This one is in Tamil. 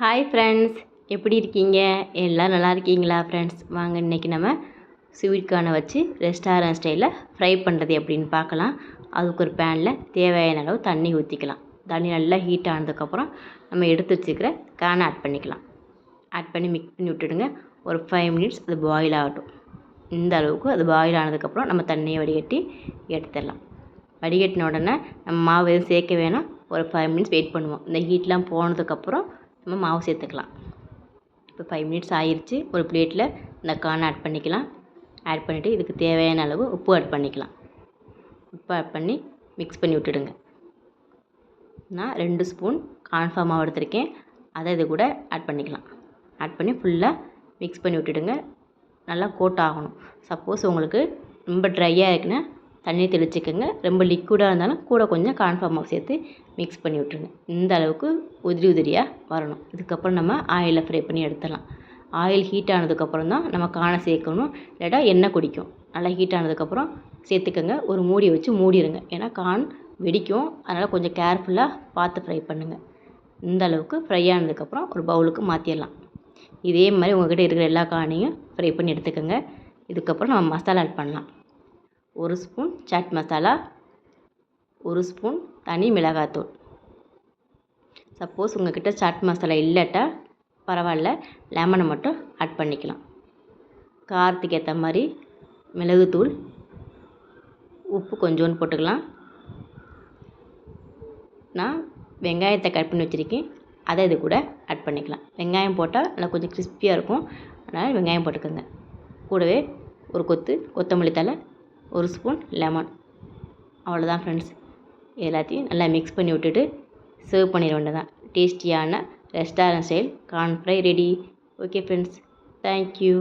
ஹாய் ஃப்ரெண்ட்ஸ், எப்படி இருக்கீங்க? எல்லாம் நல்லா இருக்கீங்களா ஃப்ரெண்ட்ஸ்? வாங்க இன்றைக்கி நம்ம ஸ்வீட் கார்னை வச்சு ரெஸ்டாரண்ட் ஸ்டைலில் ஃப்ரை பண்ணுறது எப்படின்னு பார்க்கலாம். அதுக்கு ஒரு பேனில் தேவையான அளவு தண்ணி ஊற்றிக்கலாம். தண்ணி நல்லா ஹீட் ஆனதுக்கப்புறம் நம்ம எடுத்து வச்சுக்கிற கார்னை ஆட் பண்ணிக்கலாம். ஆட் பண்ணி மிக்ஸ் பண்ணி விட்டுடுங்க. ஒரு 5 மினிட்ஸ் அது பாயில் ஆகட்டும். இந்த அளவுக்கு அது பாயில் ஆனதுக்கப்புறம் நம்ம தண்ணியை வடிகட்டி எடுத்துடலாம். வடிகட்டின உடனே நம்ம மாவு எதுவும் சேர்க்க வேணாம். ஒரு 5 மினிட்ஸ் வெயிட் பண்ணுவோம். இந்த ஹீட்லாம் போனதுக்கப்புறம் நம்ம மாவு சேர்த்துக்கலாம். இப்போ 5 மினிட்ஸ் ஆயிடுச்சு. ஒரு பிளேட்டில் இந்த கார்ன் ஆட் பண்ணிக்கலாம். ஆட் பண்ணிவிட்டு இதுக்கு தேவையான அளவு உப்பு ஆட் பண்ணிக்கலாம். உப்பு ஆட் பண்ணி மிக்ஸ் பண்ணி விட்டுடுங்க. நான் 2 ஸ்பூன் கார்ன்ஃப்ளவர் மாவு எடுத்திருக்கேன். அதை இது கூட ஆட் பண்ணிக்கலாம். ஆட் பண்ணி ஃபுல்லாக மிக்ஸ் பண்ணி விட்டுடுங்க. நல்லா கோட் ஆகணும். சப்போஸ் உங்களுக்கு ரொம்ப ட்ரையாக இருக்குன்னா தண்ணி தெளிச்சிக்கோங்க. ரொம்ப லிக்விடாக இருந்தாலும் கூட கொஞ்சம் கார்ன்ஃப்ளவர் மாவு சேர்த்து மிக்ஸ் பண்ணி விட்டுருங்க. இந்த அளவுக்கு உதிரி உதிரியாக வரணும். இதுக்கப்புறம் நம்ம ஆயிலில் ஃப்ரை பண்ணி எடுத்துடலாம். ஆயில் ஹீட் ஆனதுக்கப்புறம் தான் நம்ம கார்னை சேர்க்கணும். இல்லாட்டா எண்ணெய் குடிக்கும். நல்லா ஹீட் ஆனதுக்கப்புறம் சேர்த்துக்கோங்க. ஒரு மூடி வச்சு மூடிடுங்க. ஏன்னா கார்ன் வெடிக்கும். அதனால் கொஞ்சம் கேர்ஃபுல்லாக பார்த்து ஃப்ரை பண்ணுங்கள். இந்த அளவுக்கு ஃப்ரை ஆனதுக்கப்புறம் ஒரு பவுலுக்கு மாற்றிடலாம். இதே மாதிரி உங்கள்கிட்ட இருக்கிற எல்லா கார்னையும் ஃப்ரை பண்ணி எடுத்துக்கோங்க. இதுக்கப்புறம் நம்ம மசாலா ஆட் பண்ணலாம். 1 ஸ்பூன் சாட் மசாலா, 1 ஸ்பூன் தனி மிளகாத்தூள். சப்போஸ் உங்கள்கிட்ட சாட் மசாலா இல்லாட்டா பரவாயில்ல, லெமனை மட்டும் ஆட் பண்ணிக்கலாம். காரத்துக்கு ஏற்ற மாதிரி மிளகுத்தூள், உப்பு கொஞ்சோண்டு போட்டுக்கலாம். நான் வெங்காயத்தை கட் பண்ணி வச்சுருக்கேன். அதை இது கூட ஆட் பண்ணிக்கலாம். வெங்காயம் போட்டால் நல்லா கொஞ்சம் கிறிஸ்பியாக இருக்கும். அதனால் வெங்காயம் போட்டுக்கோங்க. கூடவே ஒரு கொத்து கொத்தமல்லி தழை, 1 ஸ்பூன் லெமன். அவ்வளோதான் ஃப்ரெண்ட்ஸ். எல்லாத்தையும் நல்லா மிக்ஸ் பண்ணி விட்டுட்டு சர்வ் பண்ணிட வேண்டியதான். டேஸ்டியான restaurant style corn fry ready. Okay friends, thank you.